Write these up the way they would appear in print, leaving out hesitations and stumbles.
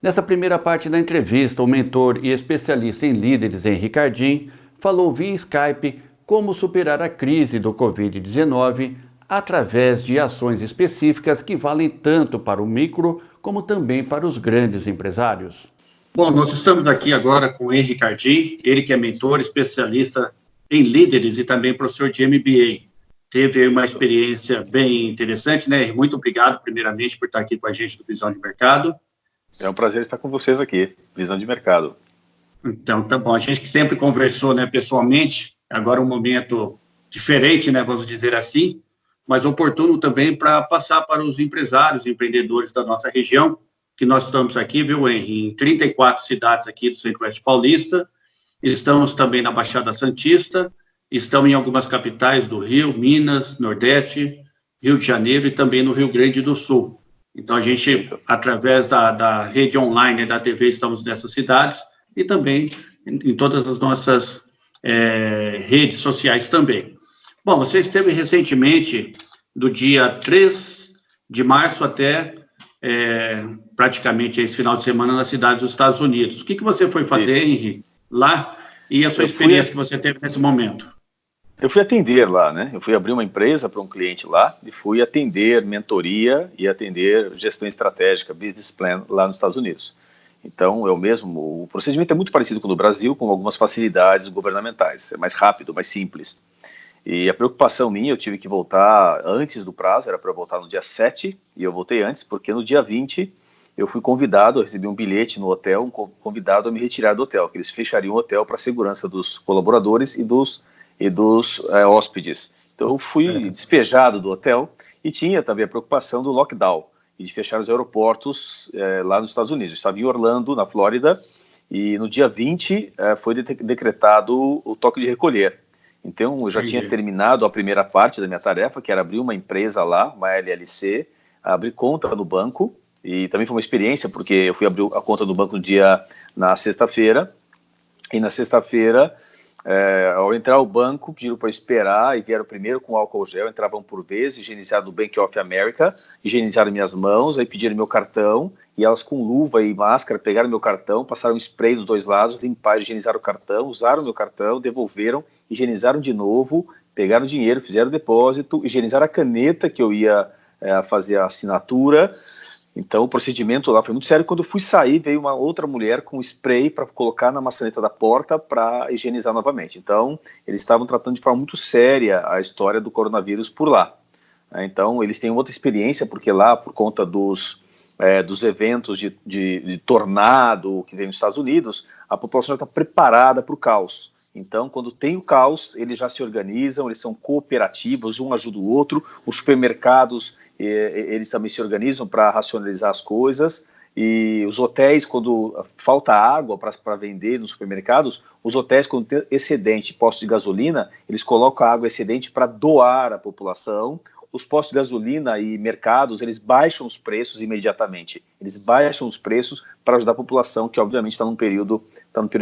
Nessa primeira parte da entrevista, o mentor e especialista em líderes Henri Cardin falou via Skype como superar a crise do Covid-19 através de ações específicas que valem tanto para o micro como também para os grandes empresários. Bom, nós estamos aqui agora com o Henri Cardin, ele que é mentor, especialista em líderes e também professor de MBA. Teve uma experiência bem interessante, né? Muito obrigado, primeiramente, por estar aqui com a gente do Visão de Mercado. É um prazer estar com vocês aqui, Visão de Mercado. Então, tá bom. A gente que sempre conversou, né, pessoalmente, agora um momento diferente, né, vamos dizer assim, mas oportuno também para passar para os empresários e empreendedores da nossa região, que nós estamos aqui, viu, Henri, em 34 cidades aqui do Centro-Oeste Paulista, estamos também na Baixada Santista, estamos em algumas capitais do Rio, Minas, Nordeste, Rio de Janeiro e também no Rio Grande do Sul. Então, a gente, através da rede online, da TV, estamos nessas cidades e também em todas as nossas redes sociais também. Bom, você esteve recentemente, do dia 3 de março até praticamente esse final de semana nas cidades dos Estados Unidos. O que você foi fazer, Henri, lá e a sua experiência que você teve nesse momento? Eu fui atender lá, né? Eu fui abrir uma empresa para um cliente lá e fui atender mentoria e atender gestão estratégica, business plan lá nos Estados Unidos. Então, o procedimento é muito parecido com o do Brasil, com algumas facilidades governamentais. É mais rápido, mais simples. E a preocupação minha, eu tive que voltar antes do prazo, era para eu voltar no dia 7, e eu voltei antes, porque no dia 20 eu fui convidado, eu recebi um bilhete no hotel, convidado a me retirar do hotel, que eles fechariam o hotel para a segurança dos colaboradores e dos hóspedes. Então eu fui despejado do hotel e tinha também a preocupação do lockdown e de fechar os aeroportos lá nos Estados Unidos. Eu estava em Orlando, na Flórida, e no dia 20 foi decretado o toque de recolher. Então eu já tinha terminado a primeira parte da minha tarefa, que era abrir uma empresa lá, uma LLC, abrir conta no banco, e também foi uma experiência, porque eu fui abrir a conta do banco na sexta-feira, e na sexta-feira, ao entrar ao banco, pediram para esperar e vieram primeiro com álcool gel, entravam por vez, higienizaram do Bank of America, higienizaram minhas mãos, aí pediram meu cartão, e elas com luva e máscara pegaram meu cartão, passaram spray dos dois lados, limparam, higienizaram o cartão, usaram meu cartão, devolveram, higienizaram de novo, pegaram o dinheiro, fizeram o depósito, higienizaram a caneta que eu ia fazer a assinatura. Então o procedimento lá foi muito sério. Quando eu fui sair, veio uma outra mulher com spray para colocar na maçaneta da porta para higienizar novamente. Então eles estavam tratando de forma muito séria a história do coronavírus por lá. Então eles têm outra experiência, porque lá, por conta dos eventos de tornado que vem nos Estados Unidos, a população já está preparada para o caos. Então, quando tem o caos, eles já se organizam, eles são cooperativos, um ajuda o outro, os supermercados, eles também se organizam para racionalizar as coisas, e os hotéis, quando falta água para vender nos supermercados, os hotéis, quando tem excedente de postos de gasolina, eles colocam a água excedente para doar à população. Os postos de gasolina e mercados, eles baixam os preços imediatamente. Eles baixam os preços para ajudar a população, que obviamente está num período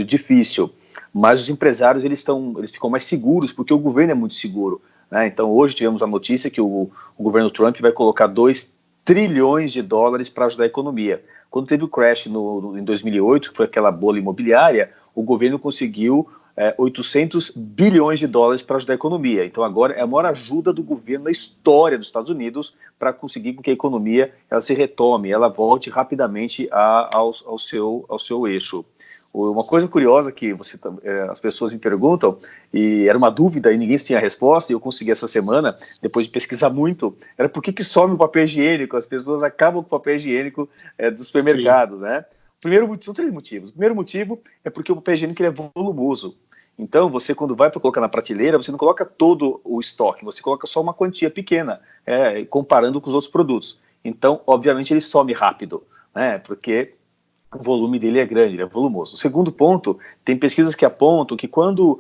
difícil. Mas os empresários, eles ficam mais seguros, porque o governo é muito seguro, né? Então, hoje tivemos a notícia que o governo Trump vai colocar 2 trilhões de dólares para ajudar a economia. Quando teve o crash em 2008, que foi aquela bolha imobiliária, o governo conseguiu 800 bilhões de dólares para ajudar a economia. Então agora é a maior ajuda do governo na história dos Estados Unidos para conseguir que a economia ela se retome, ela volte rapidamente ao seu eixo. Uma coisa curiosa que as pessoas me perguntam, e era uma dúvida e ninguém tinha resposta, e eu consegui essa semana, depois de pesquisar muito, era por que some o papel higiênico? As pessoas acabam com o papel higiênico dos supermercados, né? São 3 motivos. O primeiro motivo é porque o papel higiênico ele é volumoso. Então, você quando vai para colocar na prateleira, você não coloca todo o estoque, você coloca só uma quantia pequena, comparando com os outros produtos. Então, obviamente, ele some rápido, né? Porque o volume dele é grande, ele é volumoso. O segundo ponto, tem pesquisas que apontam que quando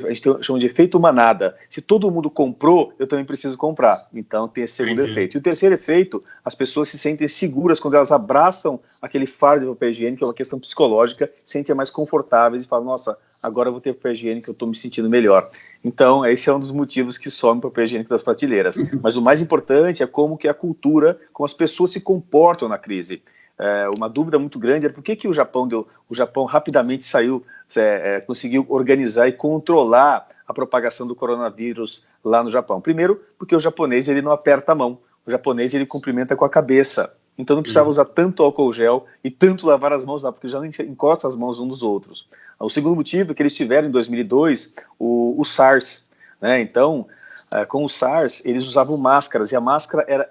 a gente chama de efeito manada, se todo mundo comprou, eu também preciso comprar. Então tem esse segundo efeito. E o terceiro efeito, as pessoas se sentem seguras quando elas abraçam aquele fardo de papel higiênico, é uma questão psicológica, se sentem mais confortáveis e falam, nossa, agora eu vou ter papel higiênico, eu estou me sentindo melhor. Então esse é um dos motivos que some o papel higiênico das prateleiras. Mas o mais importante é como que a cultura, como as pessoas se comportam na crise. uma dúvida muito grande era por que o Japão rapidamente conseguiu organizar e controlar a propagação do coronavírus lá no Japão. Primeiro, porque o japonês ele não aperta a mão, o japonês ele cumprimenta com a cabeça, então não precisava usar tanto álcool gel e tanto lavar as mãos lá, porque já não encosta as mãos uns dos outros. O segundo motivo é que eles tiveram em 2002 o SARS, né? Então, com o SARS, eles usavam máscaras, e a máscara era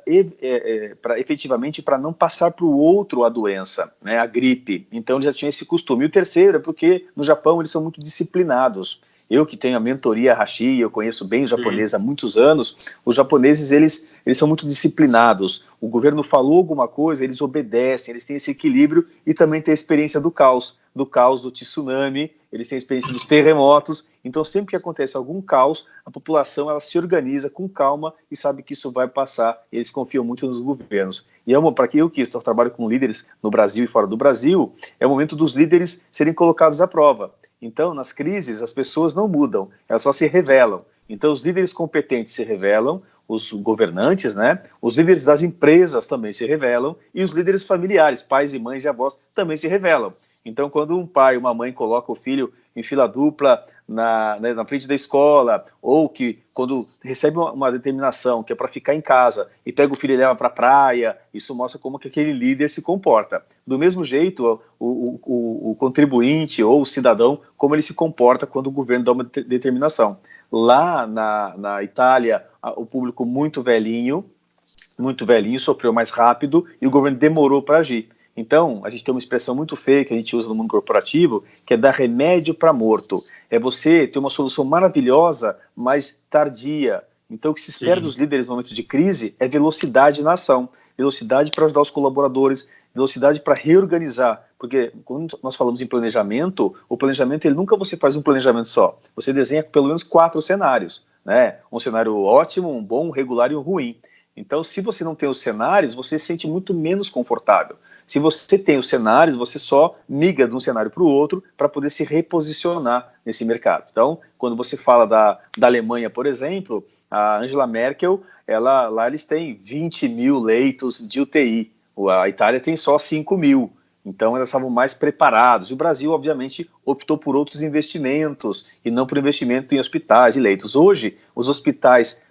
efetivamente para não passar para o outro a doença, né, a gripe. Então, eles já tinham esse costume. E o terceiro é porque, no Japão, eles são muito disciplinados. Eu que tenho a mentoria Hashi, eu conheço bem o japonês há muitos anos, os japoneses, eles são muito disciplinados. O governo falou alguma coisa, eles obedecem, eles têm esse equilíbrio e também têm a experiência do caos do tsunami, eles têm a experiência dos terremotos. Então, sempre que acontece algum caos, a população ela se organiza com calma e sabe que isso vai passar. Eles confiam muito nos governos. E para quem eu trabalho com líderes no Brasil e fora do Brasil, é o momento dos líderes serem colocados à prova. Então, nas crises, as pessoas não mudam, elas só se revelam. Então, os líderes competentes se revelam, os governantes, né? Os líderes das empresas também se revelam, e os líderes familiares, pais e mães e avós, também se revelam. Então, quando um pai ou uma mãe coloca o filho em fila dupla na frente da escola, ou que quando recebe uma determinação que é para ficar em casa e pega o filho e leva para a praia, isso mostra como que aquele líder se comporta. Do mesmo jeito, o contribuinte ou o cidadão, como ele se comporta quando o governo dá uma determinação. Lá na Itália, o público muito velhinho, sofreu mais rápido e o governo demorou para agir. Então, a gente tem uma expressão muito feia que a gente usa no mundo corporativo, que é dar remédio para morto. É você ter uma solução maravilhosa, mas tardia. Então, o que se espera dos líderes no momento de crise é velocidade na ação, velocidade para ajudar os colaboradores, velocidade para reorganizar. Porque quando nós falamos em planejamento, o planejamento, ele nunca você faz um planejamento só. Você desenha pelo menos 4 cenários, né? Um cenário ótimo, um bom, um regular e um ruim. Então, se você não tem os cenários, você se sente muito menos confortável. Se você tem os cenários, você só migra de um cenário para o outro para poder se reposicionar nesse mercado. Então, quando você fala da Alemanha, por exemplo, a Angela Merkel, lá eles têm 20 mil leitos de UTI. A Itália tem só 5 mil. Então, elas estavam mais preparados. E o Brasil, obviamente, optou por outros investimentos e não por investimento em hospitais e leitos. Hoje, os hospitais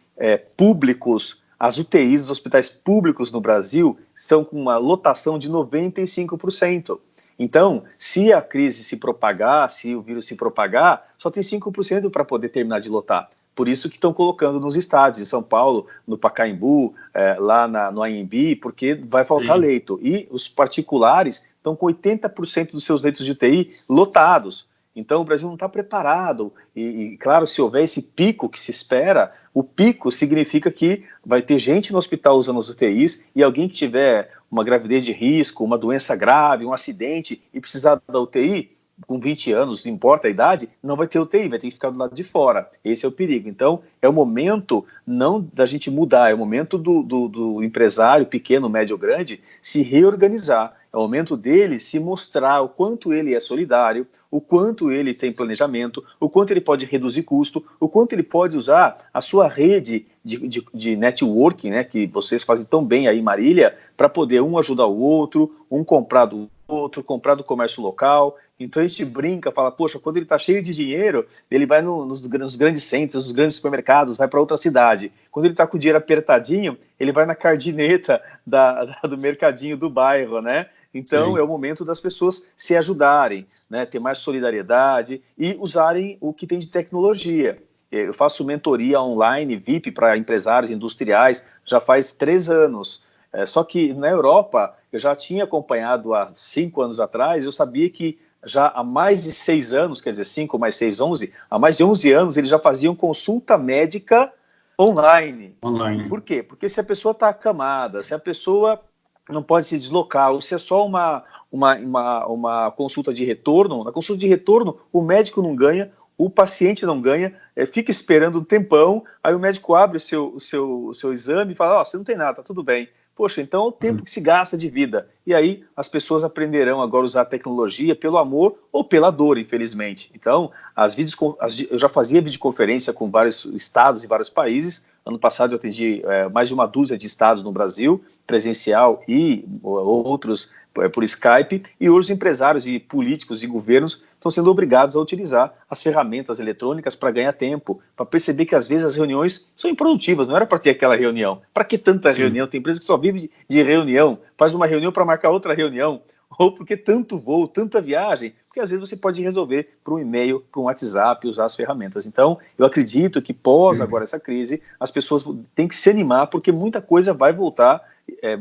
públicos, as UTIs dos hospitais públicos no Brasil estão com uma lotação de 95%. Então, se a crise se propagar, se o vírus se propagar, só tem 5% para poder terminar de lotar. Por isso que estão colocando nos estádios, em São Paulo, no Pacaembu, lá no AMB, porque vai faltar leito. E os particulares estão com 80% dos seus leitos de UTI lotados. Então, o Brasil não está preparado. E, claro, se houver esse pico que se espera, o pico significa que vai ter gente no hospital usando as UTIs e alguém que tiver uma gravidez de risco, uma doença grave, um acidente e precisar da UTI, com 20 anos, não importa a idade, não vai ter UTI, vai ter que ficar do lado de fora. Esse é o perigo. Então, é o momento não da gente mudar, é o momento do empresário pequeno, médio ou grande se reorganizar. É o momento dele se mostrar o quanto ele é solidário, o quanto ele tem planejamento, o quanto ele pode reduzir custo, o quanto ele pode usar a sua rede de networking, né, que vocês fazem tão bem aí em Marília, para poder um ajudar o outro, um comprar do outro, comprar do comércio local. Então a gente brinca, fala, poxa, quando ele está cheio de dinheiro, ele vai nos grandes centros, nos grandes supermercados, vai para outra cidade. Quando ele está com o dinheiro apertadinho, ele vai na cardineta do mercadinho do bairro, né? Então é o momento das pessoas se ajudarem, né? Ter mais solidariedade e usarem o que tem de tecnologia. Eu faço mentoria online, VIP, para empresários industriais, já faz 3 anos. Só que na Europa, eu já tinha acompanhado há 5 anos atrás, eu sabia que já há mais de 6 anos, quer dizer, 5 mais 6, 11, há mais de 11 anos eles já faziam consulta médica online. Por quê? Porque se a pessoa está acamada, se a pessoa não pode se deslocar, ou se é só uma consulta de retorno, na consulta de retorno o médico não ganha, o paciente não ganha, fica esperando um tempão, aí o médico abre o seu exame e fala, você não tem nada, tá tudo bem. Poxa, então é o tempo que se gasta de vida. E aí as pessoas aprenderão agora a usar a tecnologia pelo amor ou pela dor, infelizmente. Então, eu já fazia videoconferência com vários estados e vários países. Ano passado eu atendi mais de uma dúzia de estados no Brasil, presencial e outros por Skype, e hoje os empresários e políticos e governos estão sendo obrigados a utilizar as ferramentas eletrônicas para ganhar tempo, para perceber que às vezes as reuniões são improdutivas, não era para ter aquela reunião. Para que tanta reunião? Tem empresa que só vive de reunião, faz uma reunião para marcar outra reunião, ou porque tanto voo, tanta viagem, porque às vezes você pode resolver por um e-mail, por um WhatsApp, usar as ferramentas. Então, eu acredito que pós agora essa crise, as pessoas têm que se animar, porque muita coisa vai voltar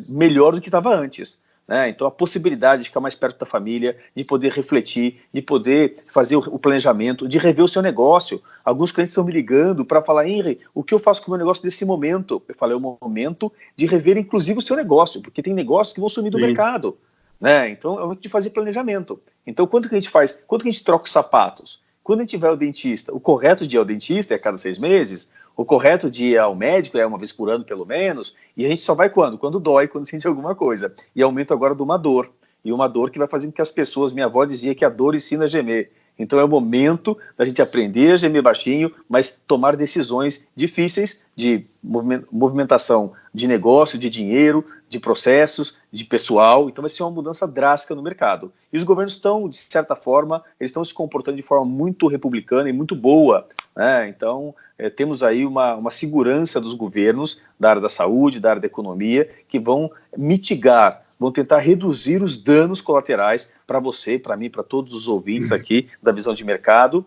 melhor do que estava antes. Então, a possibilidade de ficar mais perto da família, de poder refletir, de poder fazer o planejamento, de rever o seu negócio. Alguns clientes estão me ligando para falar, Henry, o que eu faço com o meu negócio nesse momento? Eu falei, é o momento de rever, inclusive, o seu negócio, porque tem negócios que vão sumir do mercado. Então, é o momento de fazer planejamento. Então, quanto que a gente faz? Quanto que a gente troca os sapatos? Quando a gente vai ao dentista, o correto de ir ao dentista é a cada 6 meses, o correto de ir ao médico é uma vez por ano, pelo menos, e a gente só vai quando? Quando dói, quando sente alguma coisa. E aumento agora de uma dor, e uma dor que vai fazer com que as pessoas, minha avó dizia que a dor ensina a gemer. Então é o momento da gente aprender a gemer baixinho, mas tomar decisões difíceis de movimentação de negócio, de dinheiro, de processos, de pessoal. Então vai ser uma mudança drástica no mercado. E os governos estão, de certa forma, eles estão se comportando de forma muito republicana e muito boa. Então temos aí uma segurança dos governos da área da saúde, da área da economia, que vão mitigar, vão tentar reduzir os danos colaterais para você, para mim, para todos os ouvintes aqui da Visão de Mercado,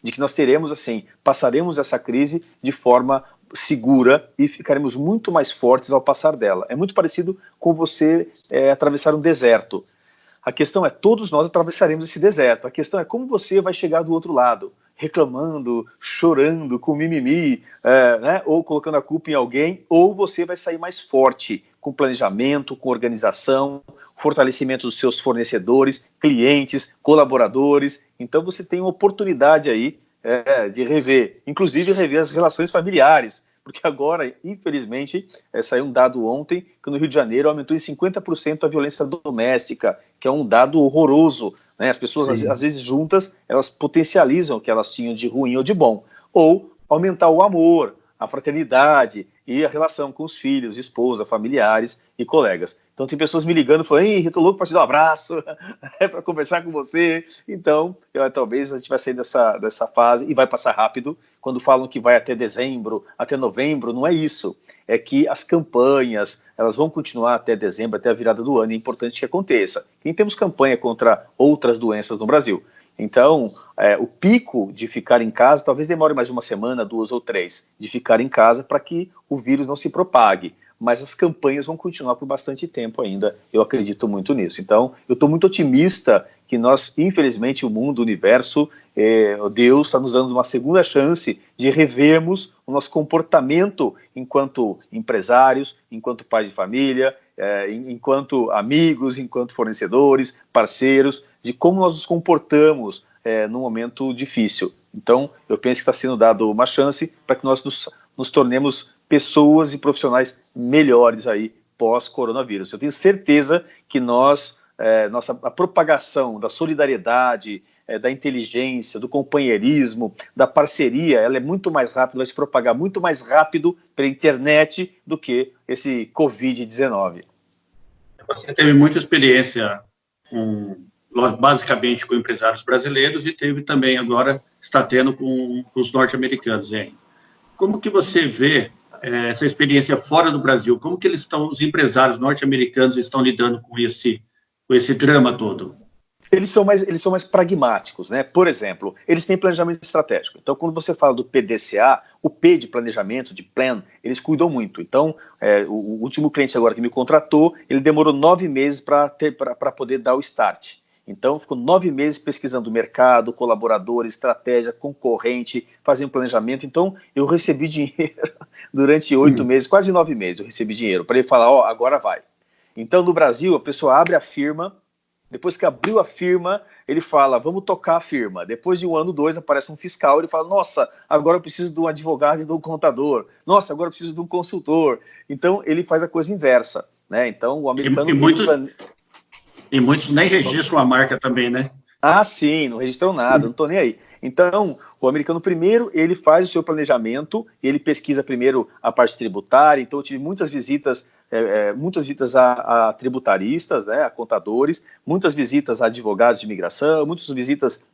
de que nós teremos, assim, passaremos essa crise de forma segura e ficaremos muito mais fortes ao passar dela. É muito parecido com você atravessar um deserto. A questão é, todos nós atravessaremos esse deserto. A questão é como você vai chegar do outro lado, reclamando, chorando, com mimimi, ou colocando a culpa em alguém, ou você vai sair mais forte, com planejamento, com organização, fortalecimento dos seus fornecedores, clientes, colaboradores. Então você tem uma oportunidade aí de rever, inclusive rever as relações familiares, porque agora, infelizmente, saiu um dado ontem que no Rio de Janeiro aumentou em 50% a violência doméstica, que é um dado horroroso. As pessoas, às vezes, juntas, elas potencializam o que elas tinham de ruim ou de bom. Ou aumentar o amor, a fraternidade e a relação com os filhos, esposa, familiares e colegas. Então tem pessoas me ligando falando, eu tô louco para te dar um abraço, para conversar com você. Então, talvez a gente vai sair dessa fase e vai passar rápido. Quando falam que vai até dezembro, até novembro, não é isso. É que as campanhas, elas vão continuar até dezembro, até a virada do ano, é importante que aconteça. E temos campanha contra outras doenças no Brasil. Então, o pico de ficar em casa talvez demore mais uma semana, 2 ou 3, de ficar em casa para que o vírus não se propague. Mas as campanhas vão continuar por bastante tempo ainda, eu acredito muito nisso. Então, eu estou muito otimista que nós, infelizmente, o mundo, o universo, Deus está nos dando uma segunda chance de revermos o nosso comportamento enquanto empresários, enquanto pais de família, enquanto amigos, enquanto fornecedores, parceiros, de como nós nos comportamos num momento difícil. Então, eu penso que está sendo dado uma chance para que nós nos tornemos pessoas e profissionais melhores aí pós-coronavírus. Eu tenho certeza que a propagação da solidariedade, da inteligência, do companheirismo, da parceria, ela é muito mais rápida, vai se propagar muito mais rápido pela internet do que esse Covid-19. Você teve muita experiência basicamente com empresários brasileiros e teve também agora, está tendo com os norte-americanos, hein? Como que você vê essa experiência fora do Brasil? Como que os empresários norte-americanos estão lidando com esse drama todo? Eles são mais pragmáticos, né? Por exemplo, eles têm planejamento estratégico. Então, quando você fala do PDCA, o P de planejamento, de plan, eles cuidam muito. Então, o último cliente agora que me contratou, ele demorou 9 meses para poder dar o start. Então, ficou 9 meses pesquisando o mercado, colaboradores, estratégia, concorrente, fazendo planejamento. Então, eu recebi dinheiro durante 8 meses, quase 9 meses eu recebi dinheiro, para ele falar, agora vai. Então, no Brasil, a pessoa abre a firma, Depois que abriu a firma, ele fala, vamos tocar a firma. Depois de 1 ano, 2, aparece um fiscal, ele fala, nossa, agora eu preciso de um advogado e de um contador. Nossa, agora eu preciso de um consultor. Então, ele faz a coisa inversa, né? Então, o americano... E muitos nem registram a marca também, né? Ah, sim, não registram nada, não estou nem aí. Então, o americano primeiro, ele faz o seu planejamento, ele pesquisa primeiro a parte tributária, então eu tive muitas visitas a tributaristas, né, a contadores, muitas visitas a advogados de imigração, muitas visitas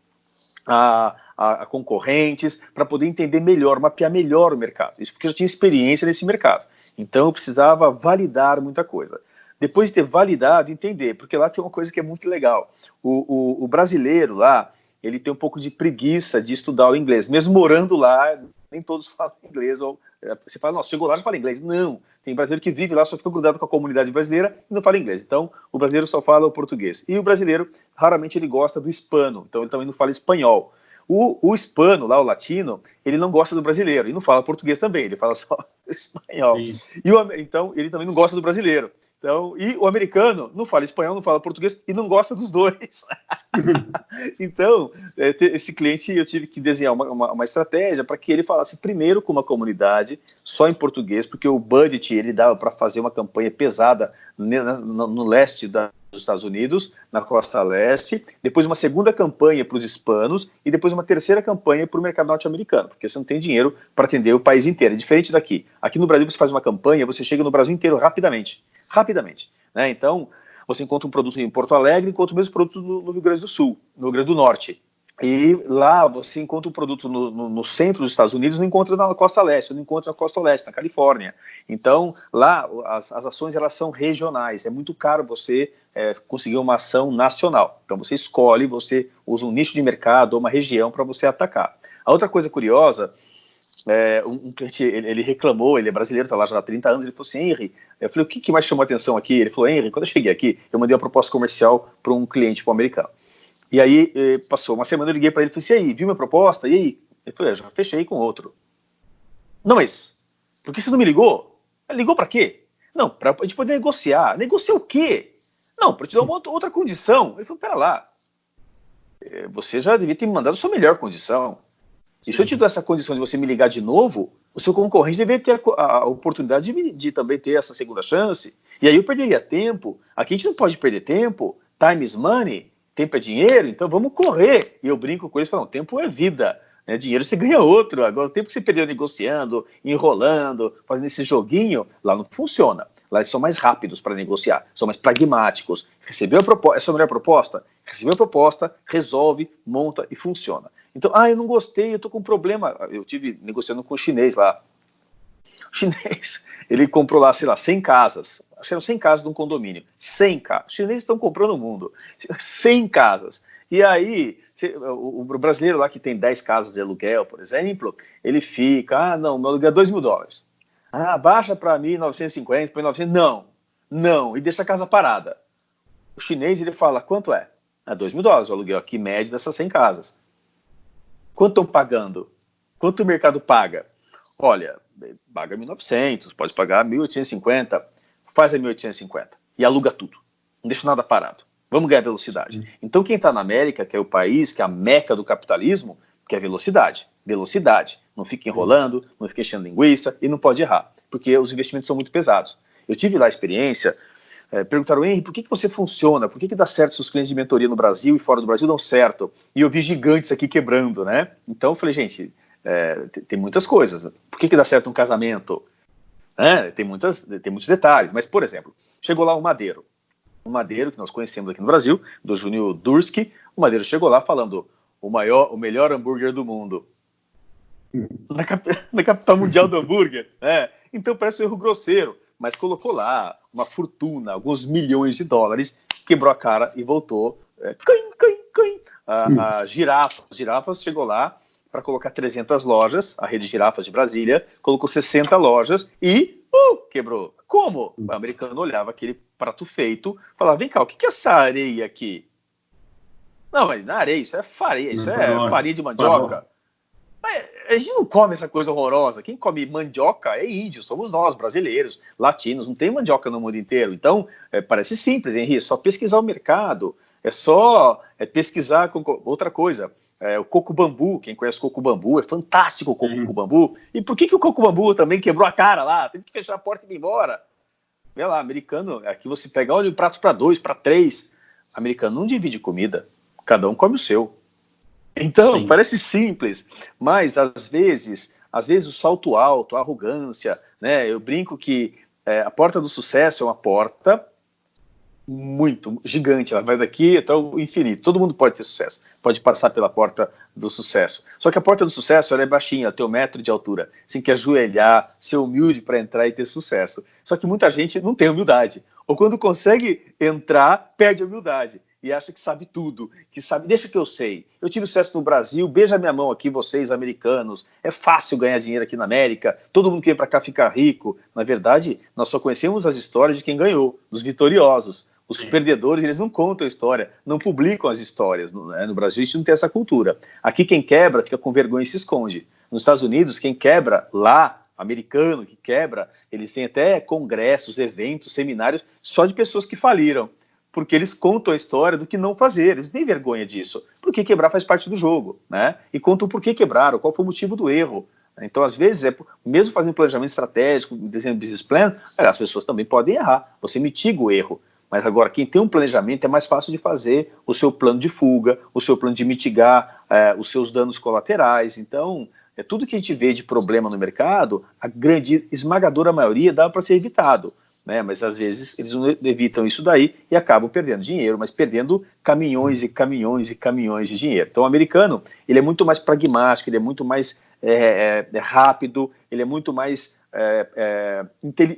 a concorrentes, para poder entender melhor, mapear melhor o mercado. Isso porque eu já tinha experiência nesse mercado. Então, eu precisava validar muita coisa. Depois de ter validado, entender, porque lá tem uma coisa que é muito legal. O brasileiro lá, ele tem um pouco de preguiça de estudar o inglês. Mesmo morando lá, nem todos falam inglês. Ou, você fala, nossa, chegou lá e fala inglês. Não, tem brasileiro que vive lá, só fica grudado com a comunidade brasileira e não fala inglês. Então, o brasileiro só fala o português. E o brasileiro, raramente, ele gosta do hispano. Então, ele também não fala espanhol. O hispano, lá, o latino, ele não gosta do brasileiro. E não fala português também, ele fala só espanhol. Então, ele também não gosta do brasileiro. Então, e o americano não fala espanhol, não fala português e não gosta dos dois. Então, esse cliente, eu tive que desenhar uma estratégia para que ele falasse primeiro com uma comunidade só em português, porque o budget ele dava para fazer uma campanha pesada no leste dos Estados Unidos, na costa leste, depois uma segunda campanha para os hispanos e depois uma terceira campanha para o mercado norte-americano, porque você não tem dinheiro para atender o país inteiro. É diferente daqui. Aqui no Brasil você faz uma campanha, você chega no Brasil inteiro rapidamente, né? Então, você encontra um produto em Porto Alegre, encontra o mesmo produto no Rio Grande do Sul, no Rio Grande do Norte. E lá você encontra um produto no centro dos Estados Unidos, não encontra na costa leste, não encontra na costa oeste, na Califórnia. Então, lá as ações elas são regionais, é muito caro você conseguir uma ação nacional. Então, você escolhe, você usa um nicho de mercado ou uma região para você atacar. A outra coisa curiosa... um cliente, ele reclamou, ele é brasileiro, está lá já há 30 anos, ele falou assim, Henry, eu falei, o que mais chamou a atenção aqui? Ele falou, Henry, quando eu cheguei aqui, eu mandei uma proposta comercial para um cliente americano. E aí, passou uma semana, eu liguei para ele e falei, e aí, viu minha proposta? E aí? Ele falou, já fechei com outro. Não, mas, por que você não me ligou? Ele ligou para quê? Não, para a gente poder negociar. Negociar o quê? Não, para te dar uma outra condição. Ele falou, pera lá, você já devia ter me mandado a sua melhor condição. E se eu te dou essa condição de você me ligar de novo, o seu concorrente deveria ter a oportunidade de também ter essa segunda chance. E aí eu perderia tempo. Aqui a gente não pode perder tempo. Time is money. Tempo é dinheiro, então vamos correr. E eu brinco com eles, falo, tempo é vida. Né? Dinheiro você ganha outro. Agora, o tempo que você perdeu negociando, enrolando, fazendo esse joguinho, lá não funciona. Lá eles são mais rápidos para negociar, são mais pragmáticos. Recebeu a proposta, é a sua melhor proposta? Recebeu a proposta, resolve, monta e funciona. Então, eu não gostei, eu tô com um problema. Eu tive negociando com o chinês lá. O chinês, ele comprou lá, sei lá, 100 casas. Acho que eram 100 casas de um condomínio. 100 casas. Os chineses estão comprando o mundo. 100 casas. E aí, o brasileiro lá que tem 10 casas de aluguel, por exemplo, ele fica, não, meu aluguel é $2.000. Baixa para mim 950, põe 900. Não, e deixa a casa parada. O chinês, ele fala, quanto é? $2.000 o aluguel aqui médio dessas 100 casas. Quanto estão pagando? Quanto o mercado paga? Olha, paga 1.900, pode pagar 1.850, faz a 1.850 e aluga tudo. Não deixa nada parado. Vamos ganhar velocidade. Então quem está na América, que é o país, que é a meca do capitalismo, quer velocidade. Velocidade. Não fica enrolando, não fica enchendo linguiça e não pode errar, porque os investimentos são muito pesados. Eu tive lá a experiência, perguntaram, Henry, por que você funciona? Por que dá certo seus clientes de mentoria no Brasil e fora do Brasil dão certo? E eu vi gigantes aqui quebrando, né? Então eu falei, gente, tem muitas coisas. Por que dá certo um casamento? Tem muitos detalhes. Mas, por exemplo, chegou lá um madeiro que nós conhecemos aqui no Brasil, do Júnior Durski. O madeiro chegou lá falando o melhor hambúrguer do mundo. Na capital mundial do hambúrguer. Então parece um erro grosseiro. Mas colocou lá uma fortuna, alguns milhões de dólares, quebrou a cara e voltou. A Girafas chegou lá para colocar 300 lojas, a rede Girafas de Brasília, colocou 60 lojas e quebrou. Como? O americano olhava aquele prato feito, falava, vem cá, o que é essa areia aqui? Não, mas não é areia, isso é farinha, isso é farinha de mandioca. A gente não come essa coisa horrorosa. Quem come mandioca é índio, somos nós, brasileiros, latinos, não tem mandioca no mundo inteiro. Então, parece simples, Henri, é só pesquisar o mercado. É só pesquisar outra coisa. O coco bambu, quem conhece coco bambu, é fantástico o coco bambu. E por que o coco bambu também quebrou a cara lá? Teve que fechar a porta e ir embora. Vê lá, americano, aqui você pega, olha, um prato para 2, para 3. Americano não divide comida, cada um come o seu. Então, sim, parece simples, mas às vezes o salto alto, a arrogância, né? Eu brinco que a porta do sucesso é uma porta muito gigante, ela vai daqui até o infinito. Todo mundo pode ter sucesso, pode passar pela porta do sucesso. Só que a porta do sucesso ela é baixinha, ela tem 1 metro de altura. Você tem que ajoelhar, ser humilde para entrar e ter sucesso. Só que muita gente não tem humildade. Ou quando consegue entrar, perde a humildade. E acha que sabe tudo, que sabe, deixa que eu sei. Eu tive sucesso no Brasil, beija minha mão aqui, vocês americanos. É fácil ganhar dinheiro aqui na América, todo mundo que vem para cá ficar rico. Na verdade, nós só conhecemos as histórias de quem ganhou, dos vitoriosos. Os perdedores, eles não contam a história, não publicam as histórias. No Brasil, a gente não tem essa cultura. Aqui, quem quebra, fica com vergonha e se esconde. Nos Estados Unidos, quem quebra lá, americano que quebra, eles têm até congressos, eventos, seminários, só de pessoas que faliram. Porque eles contam a história do que não fazer, eles têm vergonha disso. Porque quebrar faz parte do jogo, né? E contam por que quebraram, qual foi o motivo do erro. Então, às vezes, mesmo fazendo planejamento estratégico, desenho business plan, as pessoas também podem errar. Você mitiga o erro. Mas agora, quem tem um planejamento é mais fácil de fazer o seu plano de fuga, o seu plano de mitigar os seus danos colaterais. Então, tudo que a gente vê de problema no mercado, a grande esmagadora maioria dá para ser evitado. Né? Mas às vezes eles não evitam isso daí e acabam perdendo dinheiro, mas perdendo caminhões e caminhões e caminhões de dinheiro. Então o americano, ele é muito mais pragmático, ele é muito mais rápido, ele é muito mais,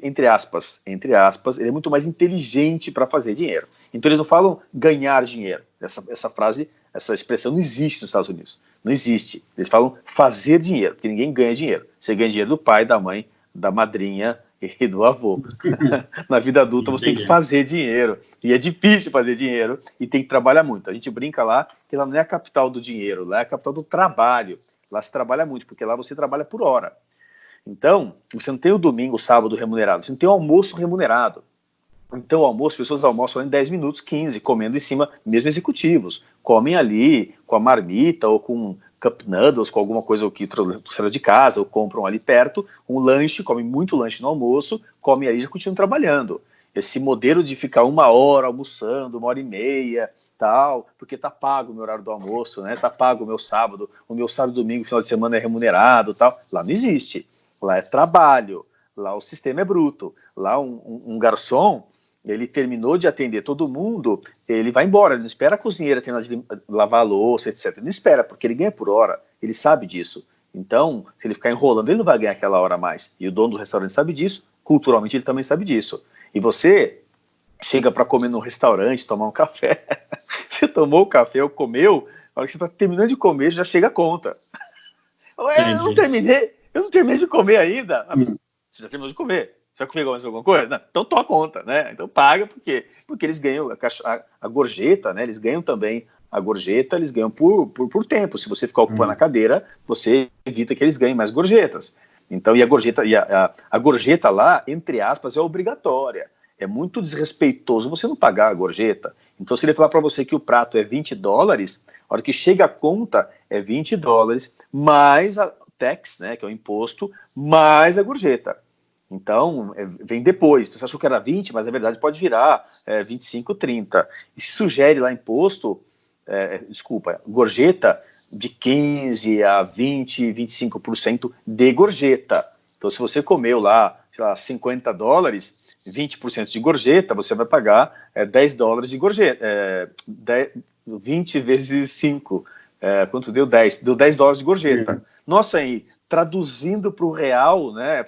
entre aspas, ele é muito mais inteligente para fazer dinheiro. Então eles não falam ganhar dinheiro. Essa frase, essa expressão não existe nos Estados Unidos. Não existe. Eles falam fazer dinheiro, porque ninguém ganha dinheiro. Você ganha dinheiro do pai, da mãe, da madrinha e do avô. Na vida adulta você tem que fazer dinheiro, e é difícil fazer dinheiro, e tem que trabalhar muito. A gente brinca lá que lá não é a capital do dinheiro, lá é a capital do trabalho. Lá se trabalha muito, porque lá você trabalha por hora. Então, você não tem o domingo, o sábado remunerado, você não tem o almoço remunerado. Então, o almoço, as pessoas almoçam em 10 minutos, 15, comendo em cima, mesmo executivos. Comem ali com a marmita ou com cup noodles, com alguma coisa que trouxeram de casa, ou compram ali perto, um lanche, comem muito lanche no almoço, comem aí e já continuam trabalhando. Esse modelo de ficar 1 hora almoçando, 1h30, tal, porque tá pago o meu horário do almoço, né? Tá pago o meu sábado e domingo, final de semana é remunerado, tal. Lá não existe. Lá é trabalho. Lá o sistema é bruto. Lá um garçom, ele terminou de atender todo mundo, ele vai embora, ele não espera a cozinheira terminar de lavar a louça, etc. Ele não espera, porque ele ganha por hora, ele sabe disso. Então, se ele ficar enrolando, ele não vai ganhar aquela hora a mais. E o dono do restaurante sabe disso, culturalmente ele também sabe disso. E você chega para comer num restaurante, tomar um café, você tomou o café ou comeu, na hora que você está terminando de comer, já chega a conta. Eu não terminei de comer ainda. Você já terminou de comer. Já comeu mais alguma coisa? Não, então toma conta, né? Então paga, porque eles ganham a gorjeta, né? Eles ganham também a gorjeta, eles ganham por tempo. Se você ficar ocupando a cadeira, você evita que eles ganhem mais gorjetas. Então, e a gorjeta lá, entre aspas, é obrigatória. É muito desrespeitoso você não pagar a gorjeta. Então, se ele falar para você que o prato é $20, a hora que chega a conta é $20, mais a tax, né, que é o imposto, mais a gorjeta. Então, vem depois. Você achou que era 20, mas na verdade pode virar 25, 30. E se sugere lá imposto, gorjeta de 15 a 20, 25% de gorjeta. Então, se você comeu lá, sei lá, $50, 20% de gorjeta, você vai pagar $10 de gorjeta. 20 vezes 5. Quanto deu? 10. Deu $10 de gorjeta. Nossa, aí, traduzindo para o real, né,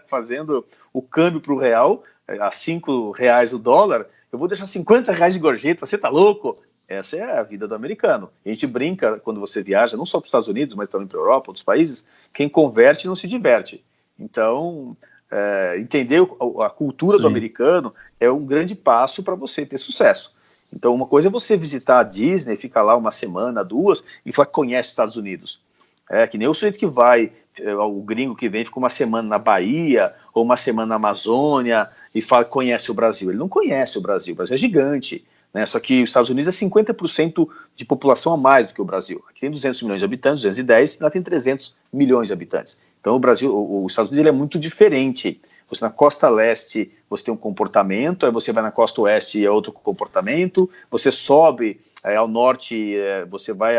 fazendo o câmbio para o real, a R$5 o dólar, eu vou deixar R$50 de gorjeta, você tá louco? Essa é a vida do americano. A gente brinca quando você viaja, não só para os Estados Unidos, mas também para a Europa, outros países, quem converte não se diverte. Então, entender a cultura do americano é um grande passo para você ter sucesso. Então, uma coisa é você visitar a Disney, ficar lá 1 semana, 2, e falar que conhece os Estados Unidos. Que nem o sujeito que vai, o gringo que vem, fica 1 semana na Bahia, ou 1 semana na Amazônia, e fala que conhece o Brasil. Ele não conhece o Brasil é gigante. né? Só que os Estados Unidos é 50% de população a mais do que o Brasil. Aqui tem 200 milhões de habitantes, 210, e lá tem 300 milhões de habitantes. Então os Estados Unidos ele é muito diferente. Você na costa leste, você tem um comportamento, aí você vai na costa oeste e é outro comportamento, você sobe ao norte, você vai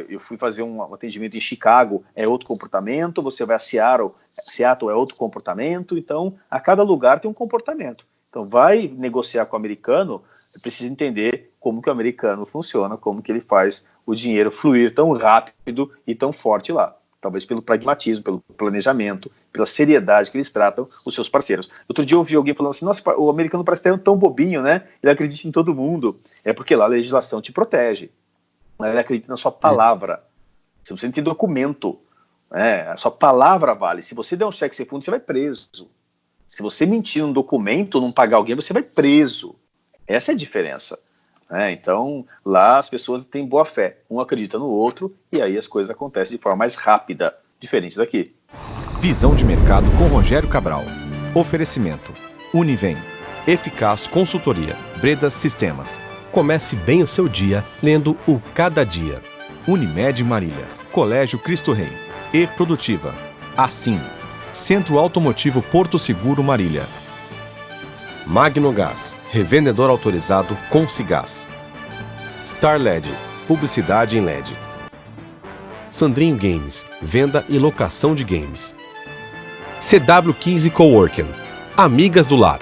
eu fui fazer um atendimento em Chicago, é outro comportamento, você vai a Seattle é outro comportamento, então a cada lugar tem um comportamento. Então vai negociar com o americano, precisa entender como que o americano funciona, como que ele faz o dinheiro fluir tão rápido e tão forte lá. Talvez pelo pragmatismo, pelo planejamento, pela seriedade que eles tratam os seus parceiros. Outro dia eu ouvi alguém falando assim, nossa, o americano parece tão bobinho, né? Ele acredita em todo mundo. É porque lá a legislação te protege. Ele acredita na sua palavra. Você precisa ter documento. A sua palavra vale. Se você der um cheque sem fundo, você vai preso. Se você mentir num documento, não pagar alguém, você vai preso. Essa é a diferença. Então, lá as pessoas têm boa fé. Um acredita no outro e aí as coisas acontecem de forma mais rápida, diferente daqui. Visão de mercado com Rogério Cabral. Oferecimento. Univem. Eficaz Consultoria. Bredas Sistemas. Comece bem o seu dia lendo o Cada Dia. Unimed Marília. Colégio Cristo Rei. E Produtiva. Assim. Centro Automotivo Porto Seguro Marília. Magnogás. Revendedor autorizado com Cigás. Star LED. Publicidade em LED. Sandrinho Games. Venda e locação de games. CW15 Coworking. Amigas do Lar.